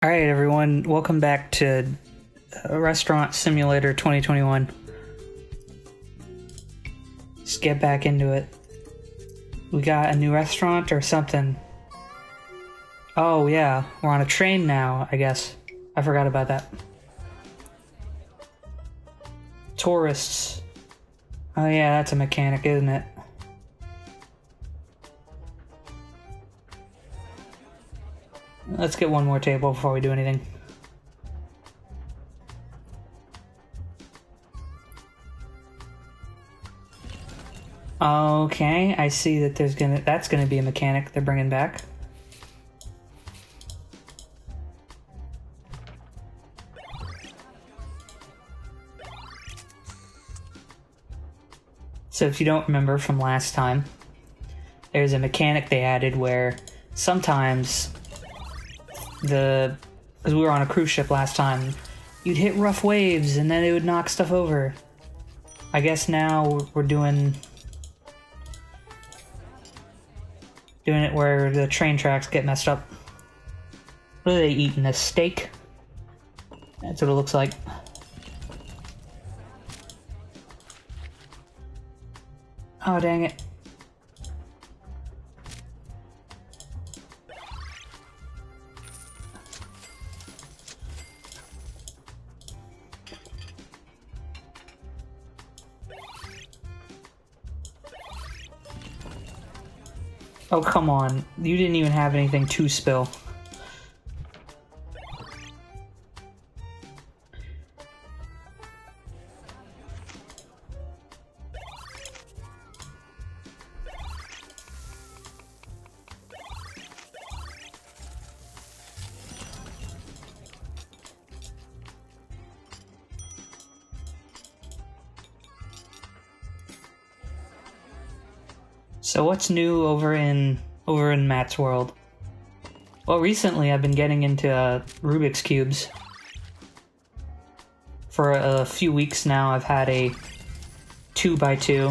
Alright everyone, welcome back to Restaurant Simulator 2021. Let's get back into it. We got a new restaurant or something. Oh yeah, we're on a train now, I guess. I forgot about that. Tourists. Oh yeah, that's a mechanic, isn't it? Let's get one more table before we do anything. Okay, I see that that's gonna be a mechanic they're bringing back. So if you don't remember from last time, there's a mechanic they added where sometimes because we were on a cruise ship last time, you'd hit rough waves and then it would knock stuff over. I guess now we're doing it where the train tracks get messed up. What are they eating? A steak? That's what it looks like. Oh, dang it. Oh, come on. You didn't even have anything to spill. So what's new over in Matt's world? Well, recently I've been getting into Rubik's Cubes. For a few weeks now I've had a 2x2,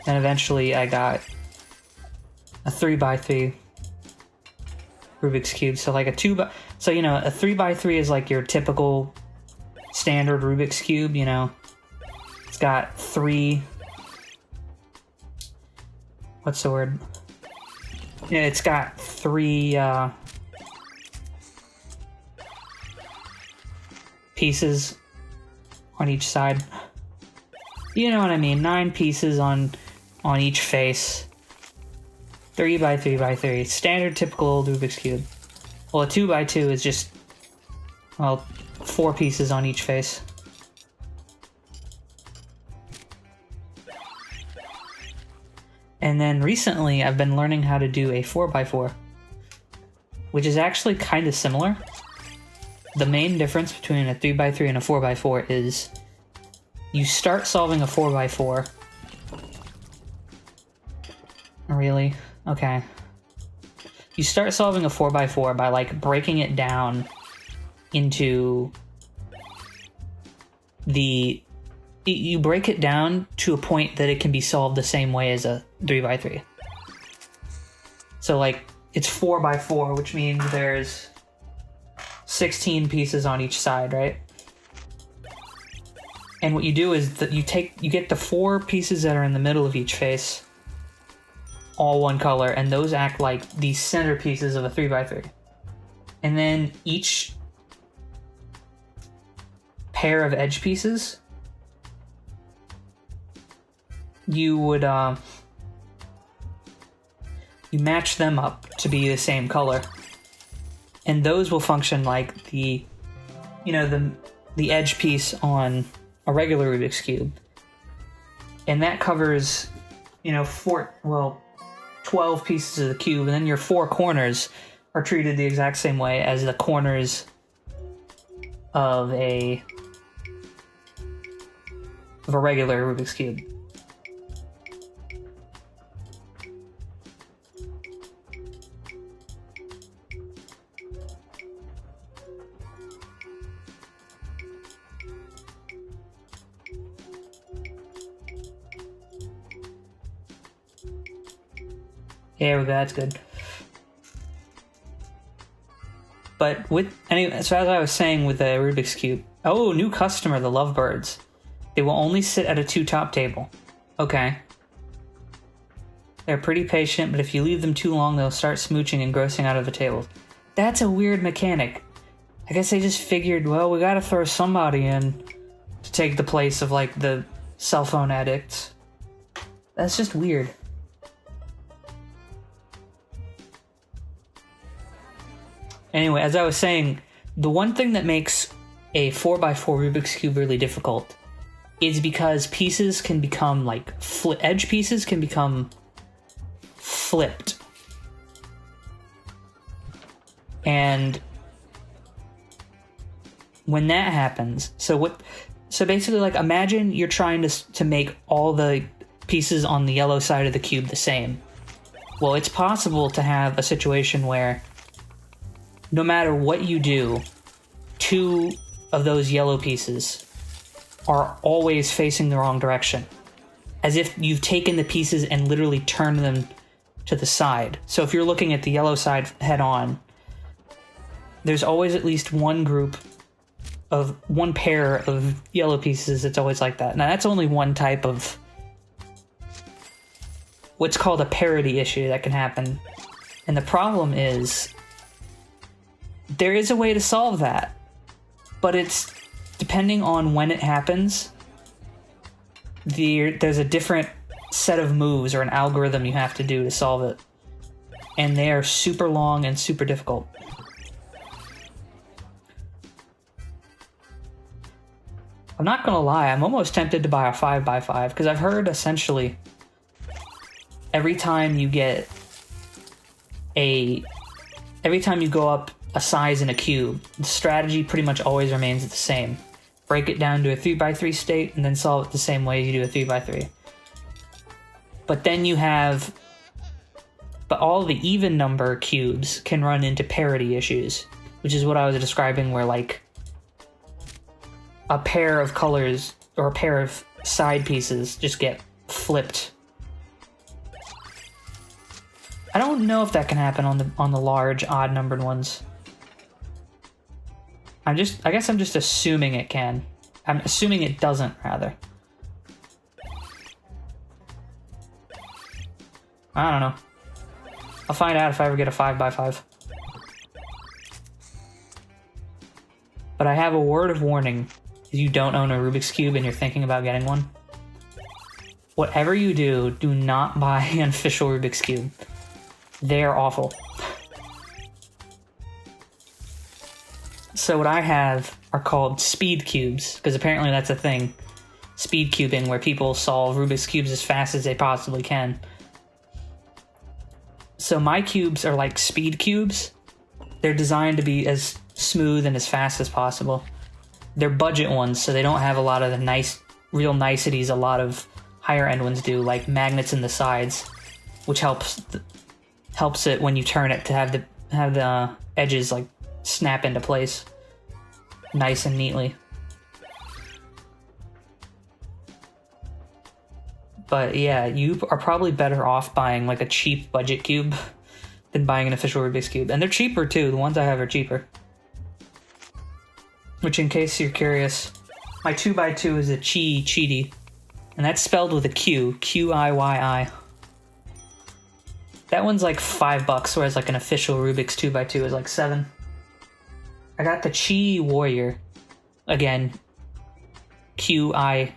and eventually I got a 3x3 Rubik's Cube. So like a 3x3 is like your typical standard Rubik's Cube, you know. It's got three... What's the word? Yeah, it's got three pieces on each side. You know what I mean? 9 pieces on each face. 3x3x3. Standard, typical Rubik's Cube. Well, a 2x2 is just, well, 4 pieces on each face. And then recently, I've been learning how to do a 4x4, which is actually kind of similar. The main difference between a 3x3 and a 4x4 is you start solving a 4x4. Really? Okay. You start solving a 4x4 by like breaking it down into you break it down to a point that it can be solved the same way as a 3x3. So like it's 4x4, which means there's 16 pieces on each side, right? And what you do is that you get the 4 pieces that are in the middle of each face, all one color, and those act like the center pieces of a 3x3. And then each pair of edge pieces, you would you match them up to be the same color, and those will function like the edge piece on a regular Rubik's Cube, and that covers 12 pieces of the cube, and then your 4 corners are treated the exact same way as the corners of a regular Rubik's Cube. There we go, that's good. But anyway, so as I was saying with the Rubik's Cube, oh, new customer, the Lovebirds. They will only sit at a 2-top table. Okay. They're pretty patient, but if you leave them too long, they'll start smooching and grossing out of the tables. That's a weird mechanic. I guess they just figured, well, we gotta throw somebody in to take the place of, like, the cell phone addicts. That's just weird. Anyway, as I was saying, the one thing that makes a 4x4 Rubik's Cube really difficult is because pieces can become, like, edge pieces can become flipped. And when that happens, so basically, like, imagine you're trying to make all the pieces on the yellow side of the cube the same. Well, it's possible to have a situation where no matter what you do, 2 of those yellow pieces are always facing the wrong direction. As if you've taken the pieces and literally turned them to the side. So if you're looking at the yellow side head on, there's always at least one pair of yellow pieces that's always like that. Now that's only one type of what's called a parity issue that can happen. And the problem is there is a way to solve that, but it's depending on when it happens. There's a different set of moves or an algorithm you have to do to solve it, and they are super long and super difficult. I'm not gonna lie, I'm almost tempted to buy a 5x5 because I've heard essentially every time you go up a size in a cube, the strategy pretty much always remains the same. Break it down to a 3x3 state and then solve it the same way you do a 3x3. But then but all the even number cubes can run into parity issues, which is what I was describing, where, like, a pair of colors or a pair of side pieces just get flipped. I don't know if that can happen on the large odd numbered ones. I guess I'm just assuming it can. I'm assuming it doesn't, rather. I don't know. I'll find out if I ever get a 5x5. But I have a word of warning. If you don't own a Rubik's Cube and you're thinking about getting one, whatever you do, do not buy an official Rubik's Cube. They're awful. So what I have are called speed cubes, because apparently that's a thing. Speed cubing, where people solve Rubik's Cubes as fast as they possibly can. So my cubes are like speed cubes. They're designed to be as smooth and as fast as possible. They're budget ones, so they don't have a lot of the real niceties a lot of higher end ones do, like magnets in the sides, which helps it when you turn it to have the edges, like, snap into place nice and neatly. But yeah, you are probably better off buying, like, a cheap budget cube than buying an official Rubik's Cube. And they're cheaper too. The ones I have are cheaper. Which, in case you're curious, my 2x2 is a Cheety. And that's spelled with a Q. Q-I-Y-I. That one's like $5, whereas, like, an official Rubik's 2x2 is like $7. I got the Chi Warrior. Again, Q-I-Y-I.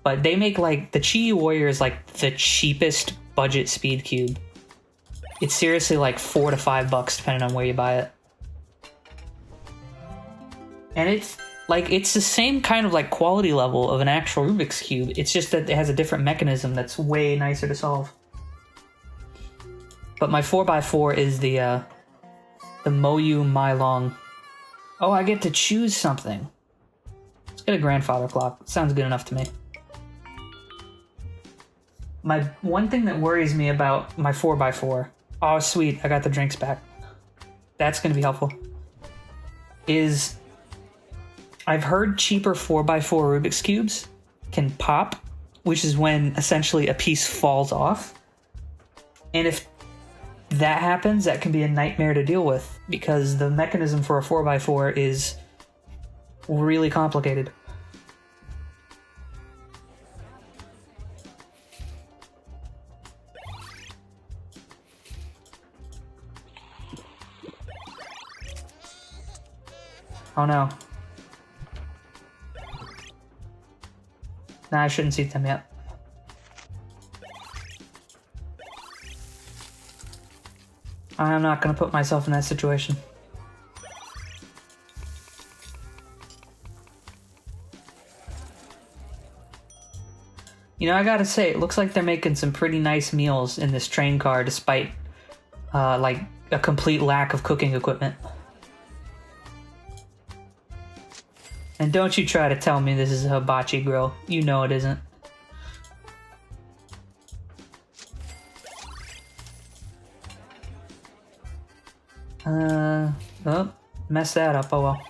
But they make, like, the Chi Warrior is, like, the cheapest budget speed cube. It's seriously like $4 to $5 depending on where you buy it. And it's the same kind of, like, quality level of an actual Rubik's Cube. It's just that it has a different mechanism that's way nicer to solve. But my 4x4 is the Moyu Mylong. Oh, I get to choose something. Let's get a grandfather clock. Sounds good enough to me. My one thing that worries me about my 4x4, oh sweet, I got the drinks back. That's going to be helpful. Is I've heard cheaper 4x4 Rubik's Cubes can pop, which is when essentially a piece falls off. And if that happens, that can be a nightmare to deal with, because the mechanism for a 4x4 is really complicated. Oh no. Nah, I shouldn't seat them yet. I'm not gonna put myself in that situation. You know, I gotta say, it looks like they're making some pretty nice meals in this train car, despite, like, a complete lack of cooking equipment. And don't you try to tell me this is a hibachi grill. You know it isn't. Oh, messed that up, oh well.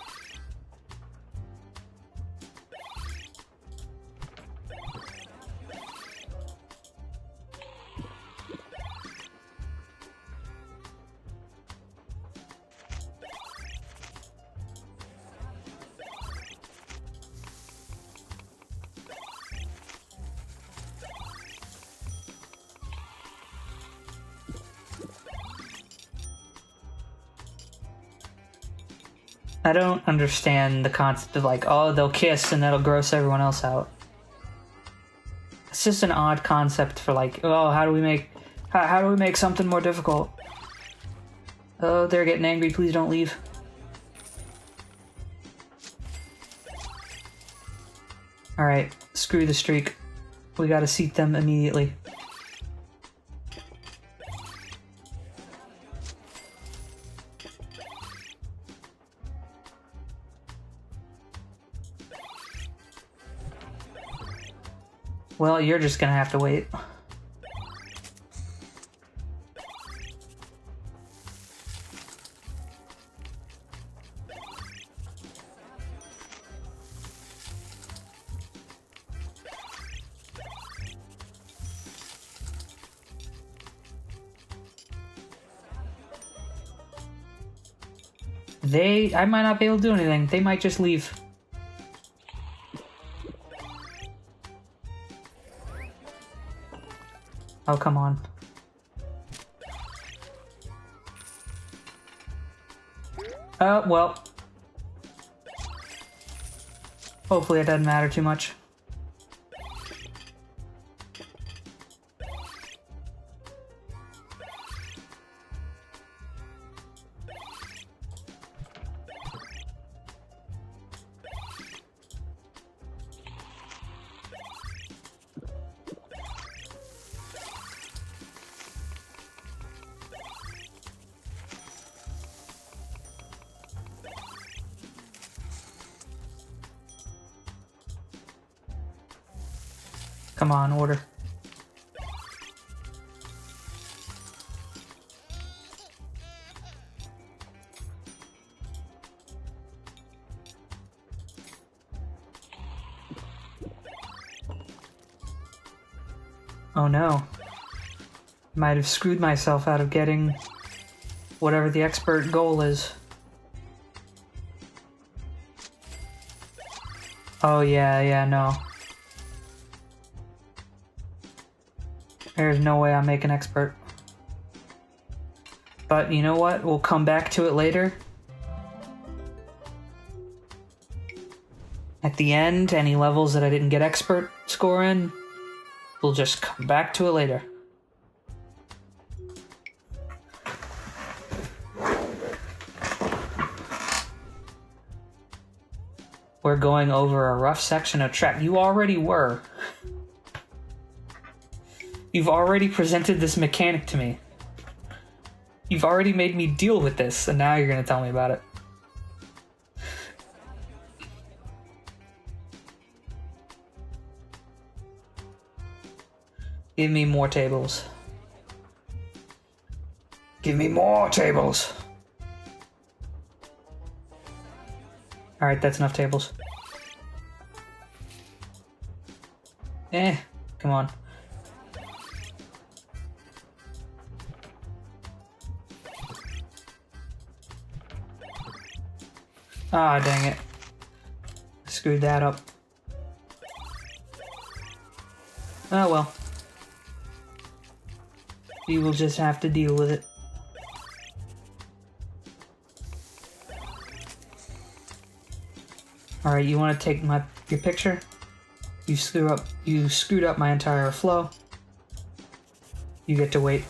I don't understand the concept of like, oh, they'll kiss and that'll gross everyone else out. It's just an odd concept for like, oh, how do we make something more difficult? Oh, they're getting angry, please don't leave. Alright, screw the streak. We gotta seat them immediately. Well, you're just gonna have to wait. I might not be able to do anything. They might just leave. Oh, come on. Well. Hopefully it doesn't matter too much. Come on, order. Oh no. Might have screwed myself out of getting whatever the expert goal is. Oh yeah, no. There's no way I make an expert. But you know what? We'll come back to it later. At the end, any levels that I didn't get expert score in, we'll just come back to it later. We're going over a rough section of track. You already were. You've already presented this mechanic to me. You've already made me deal with this, and now you're gonna tell me about it. Give me more tables. Give me more tables! Alright, that's enough tables. Come on. Ah, dang it. Screwed that up. Oh well. We will just have to deal with it. Alright, you want to take your picture? You screwed up my entire flow. You get to wait.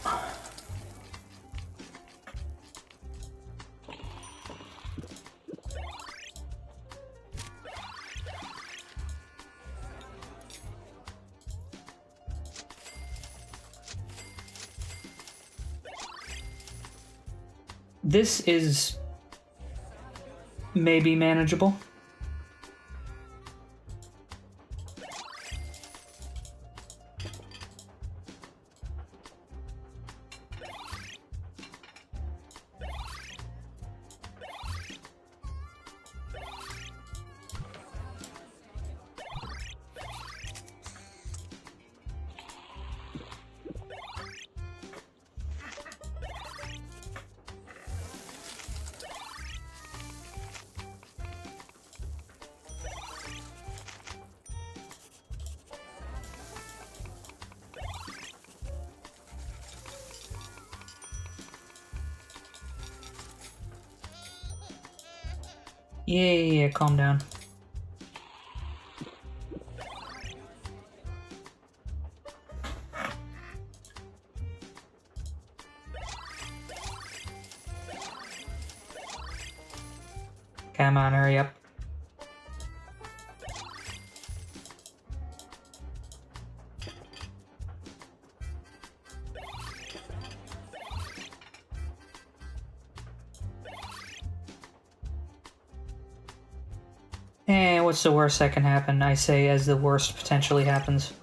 This is maybe manageable. Yeah, calm down. Come on, hurry up. And what's the worst that can happen? I say as the worst potentially happens.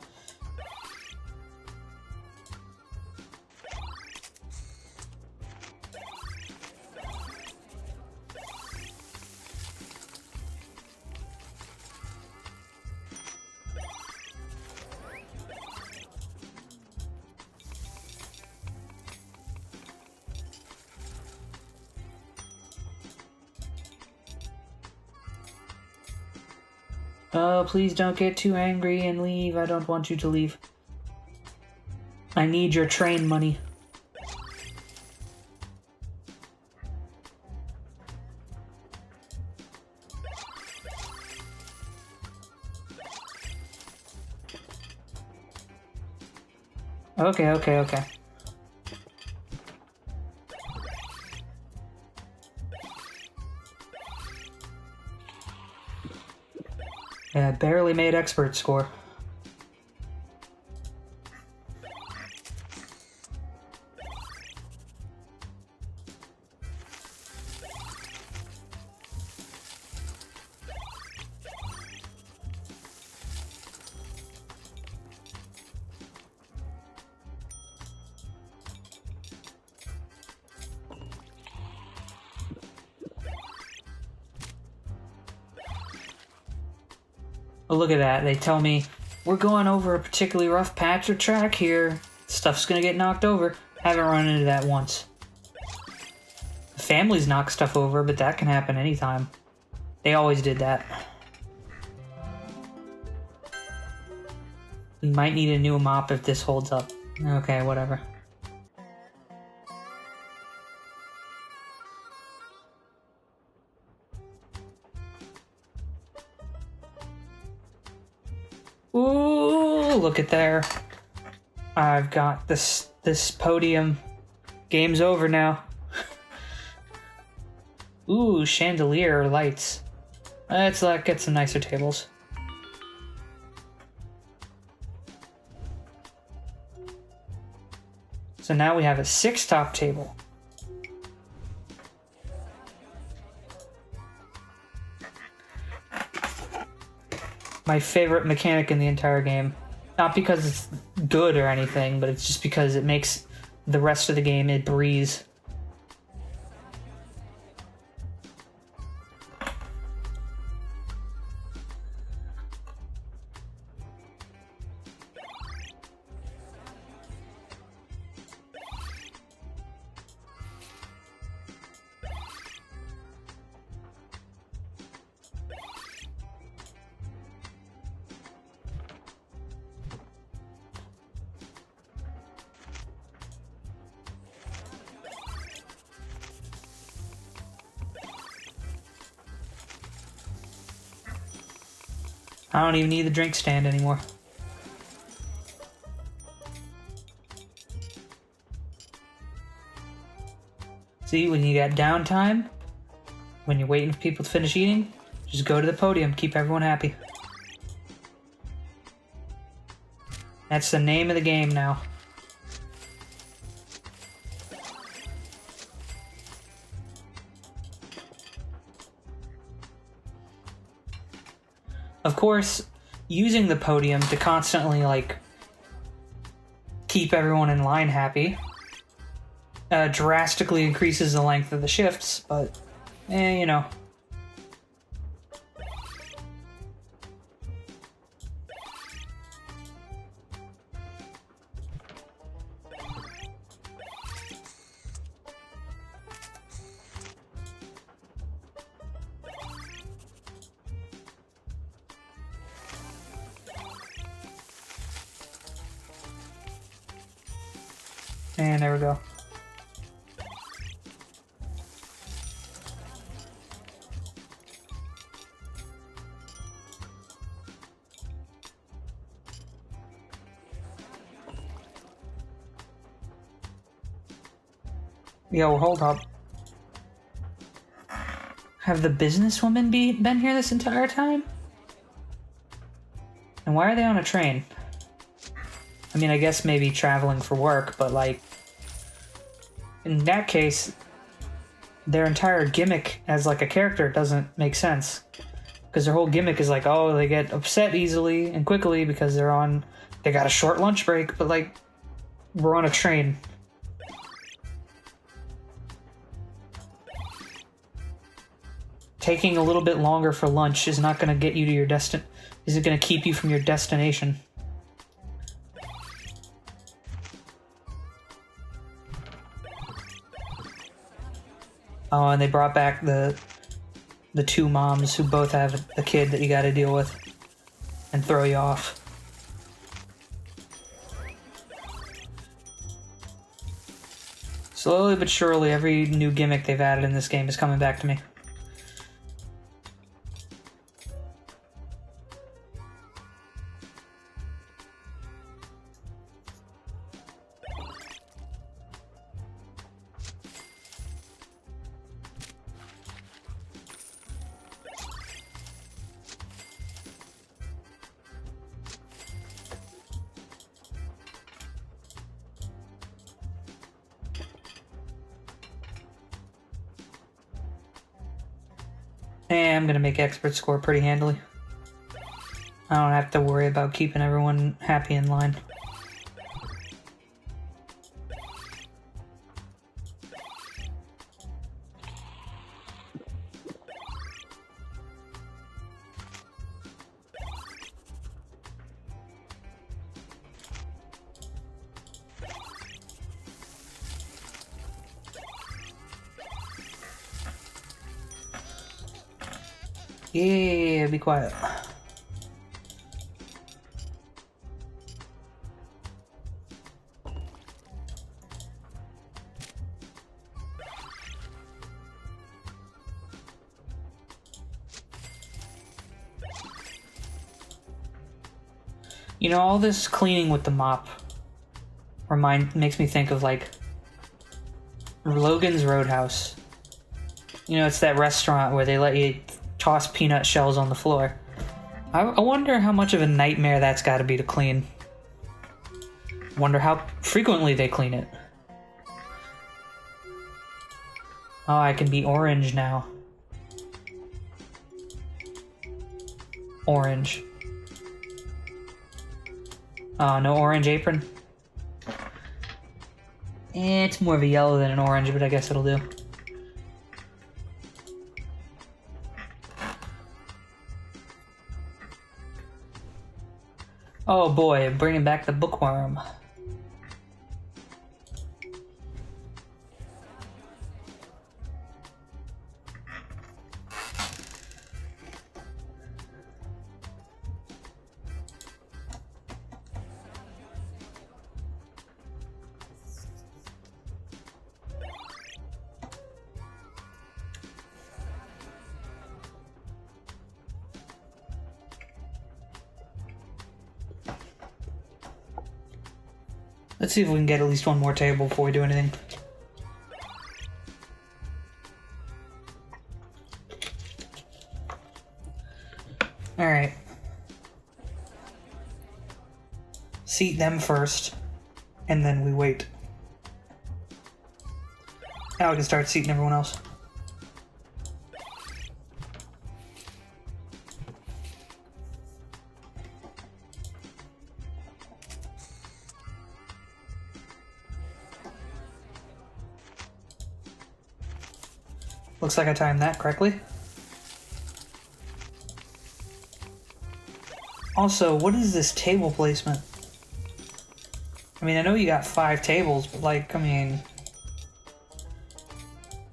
Oh, please don't get too angry and leave. I don't want you to leave. I need your train money. Okay. Yeah, barely made expert score. Oh, look at that. They tell me, we're going over a particularly rough patch or track here. Stuff's gonna get knocked over. Haven't run into that once. Families knock stuff over, but that can happen anytime. They always did that. We might need a new mop if this holds up. Okay, whatever. Ooh, look at there. I've got this podium. Game's over now. Ooh, chandelier lights. Let's get some nicer tables. So now we have a 6-top table. My favorite mechanic in the entire game. Not because it's good or anything, but it's just because it makes the rest of the game a breeze. I don't even need the drink stand anymore. See, when you got downtime, when you're waiting for people to finish eating, just go to the podium, keep everyone happy. That's the name of the game now. Of course, using the podium to constantly, like, keep everyone in line happy drastically increases the length of the shifts, but, you know. And there we go. Yo, hold up. Have the businesswomen been here this entire time? And why are they on a train? I mean, I guess maybe traveling for work, but like, in that case, their entire gimmick as like a character doesn't make sense. Because their whole gimmick is like, oh, they get upset easily and quickly because they got a short lunch break, but like, we're on a train. Taking a little bit longer for lunch is not going to get you to your is it going to keep you from your destination? Oh, and they brought back the two moms who both have a kid that you got to deal with and throw you off. Slowly but surely, every new gimmick they've added in this game is coming back to me. And I'm gonna make expert score pretty handily. I don't have to worry about keeping everyone happy in line. Yeah, be quiet. You know, all this cleaning with the mop makes me think of like Logan's Roadhouse. You know, it's that restaurant where they let you toss peanut shells on the floor. I wonder how much of a nightmare that's got to be to clean. Wonder how frequently they clean it. Oh, I can be orange now. Orange. Oh, no orange apron? It's more of a yellow than an orange, but I guess it'll do. Oh boy, bringing back the bookworm. Let's see if we can get at least one more table before we do anything. Alright. Seat them first, and then we wait. Now we can start seating everyone else. Looks like I timed that correctly. Also, what is this table placement? I mean, I know you got 5 tables, but like, I mean...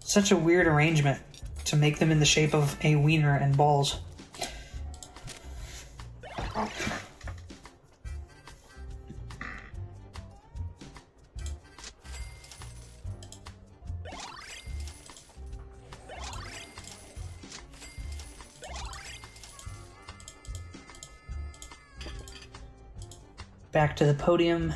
Such a weird arrangement to make them in the shape of a wiener and balls. Back to the podium.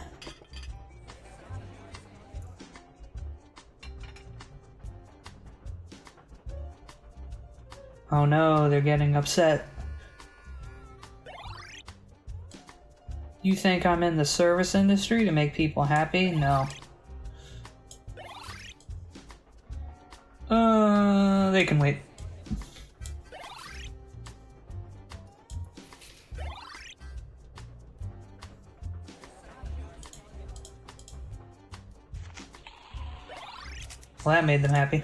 Oh no, they're getting upset. You think I'm in the service industry to make people happy? No. They can wait. Well, that made them happy.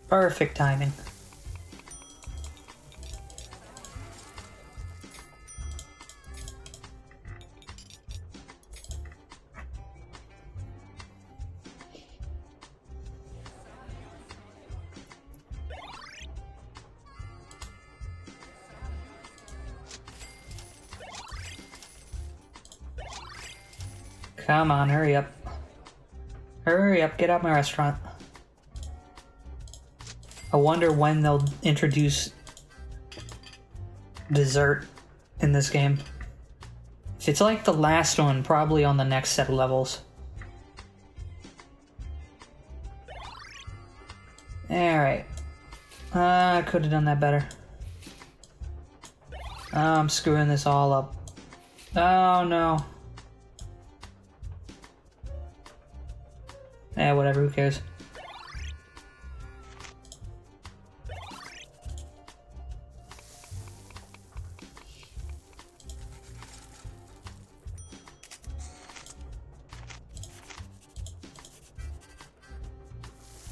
Perfect timing. Come on, hurry up. Hurry up, get out my restaurant. I wonder when they'll introduce dessert in this game. If it's like the last one, probably on the next set of levels. Alright. I could have done that better. Oh, I'm screwing this all up. Oh no. Eh, whatever, who cares?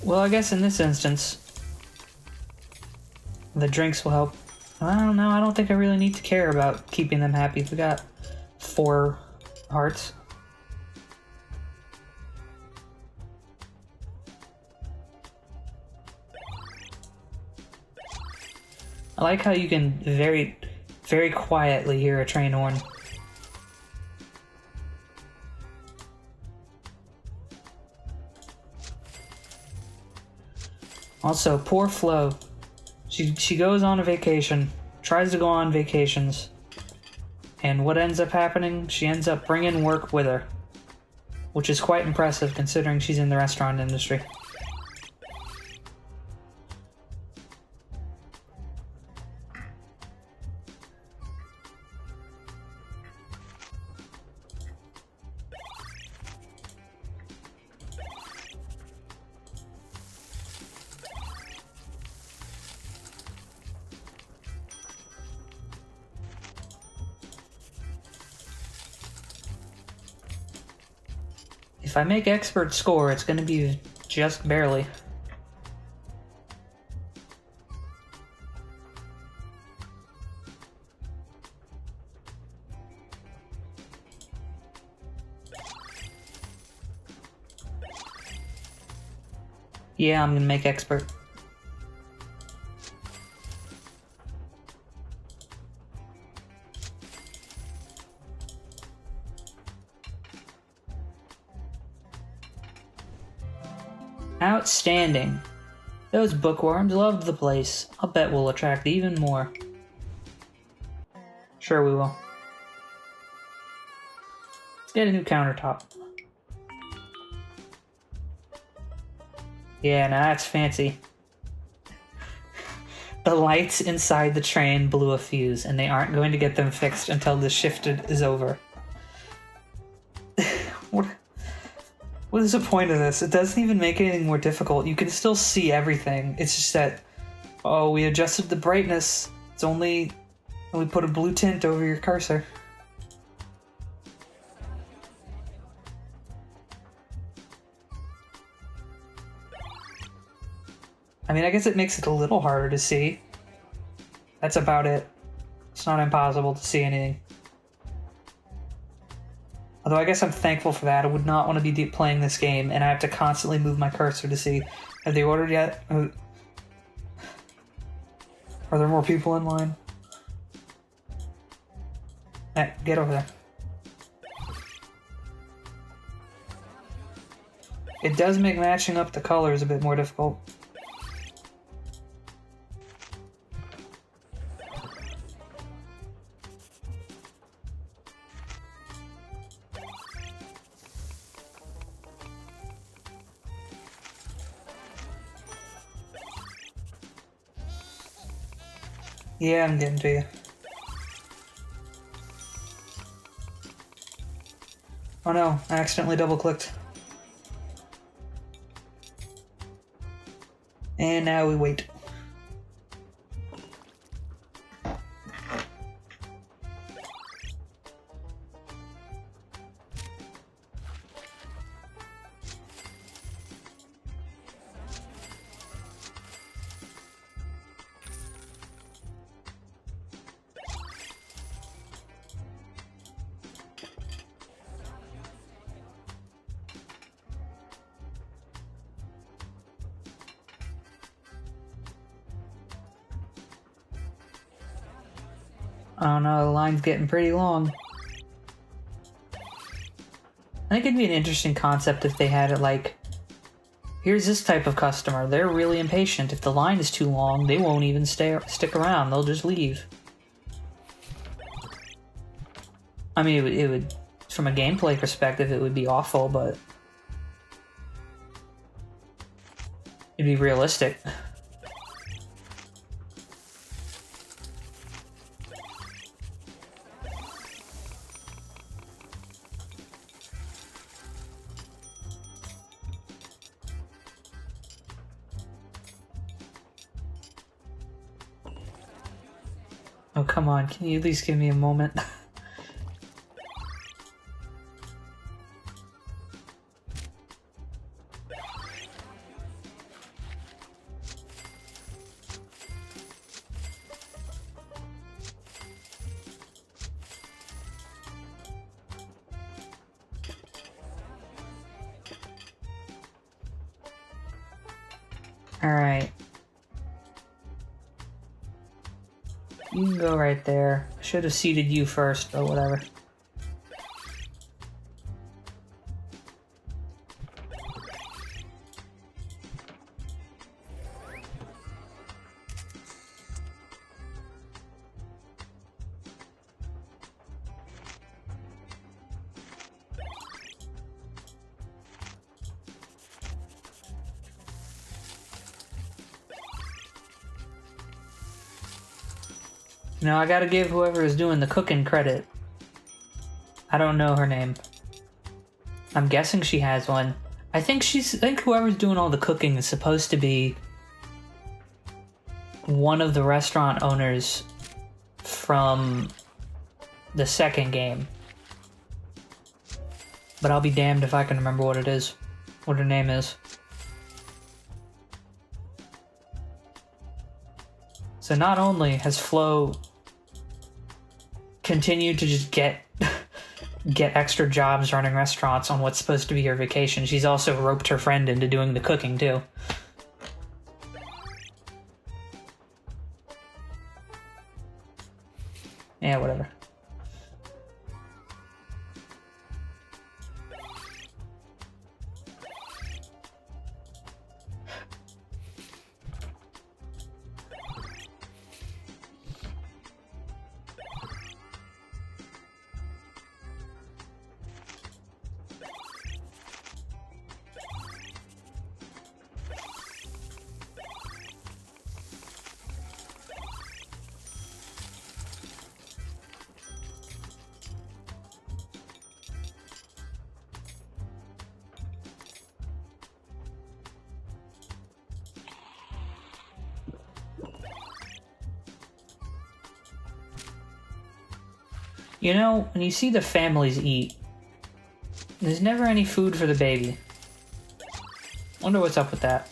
Well, I guess in this instance, the drinks will help. I don't know, I don't think I really need to care about keeping them happy. We got 4 hearts. I like how you can very, very quietly hear a train horn. Also, poor Flo. She goes on a vacation, tries to go on vacations, and what ends up happening? She ends up bringing work with her, which is quite impressive considering she's in the restaurant industry. If I make expert score, it's gonna be just barely. Yeah, I'm gonna make expert. Outstanding. Those bookworms loved the place. I'll bet we'll attract even more. Sure we will. Let's get a new countertop. Yeah, now that's fancy. The lights inside the train blew a fuse, and they aren't going to get them fixed until the shift is over. What is the point of this? It doesn't even make anything more difficult. You can still see everything. It's just that, oh, we adjusted the brightness. It's only... we put a blue tint over your cursor. I mean, I guess it makes it a little harder to see. That's about it. It's not impossible to see anything. Although I guess I'm thankful for that. I would not want to be playing this game, and I have to constantly move my cursor to see, have they ordered yet? Are there more people in line? Hey, get over there. It does make matching up the colors a bit more difficult. Yeah, I'm getting to you. Oh no, I accidentally double-clicked. And now we wait. Oh no, the line's getting pretty long. I think it'd be an interesting concept if they had it like, here's this type of customer, they're really impatient. If the line is too long, they won't even stick around, they'll just leave. I mean, it would, from a gameplay perspective, it would be awful, but it'd be realistic. Oh, come on, can you at least give me a moment? Alright. You can go right there. I should have seated you first, but whatever. You know, I gotta give whoever is doing the cooking credit. I don't know her name. I'm guessing she has one. I think whoever's doing all the cooking is supposed to be one of the restaurant owners from the second game. But I'll be damned if I can remember what it is. What her name is. So not only has Flo continued to just get extra jobs running restaurants on what's supposed to be her vacation, she's also roped her friend into doing the cooking too. Yeah, whatever. You know, when you see the families eat, there's never any food for the baby. Wonder what's up with that.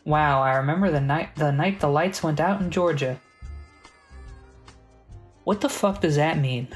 Wow, I remember the night the lights went out in Georgia. What the fuck does that mean?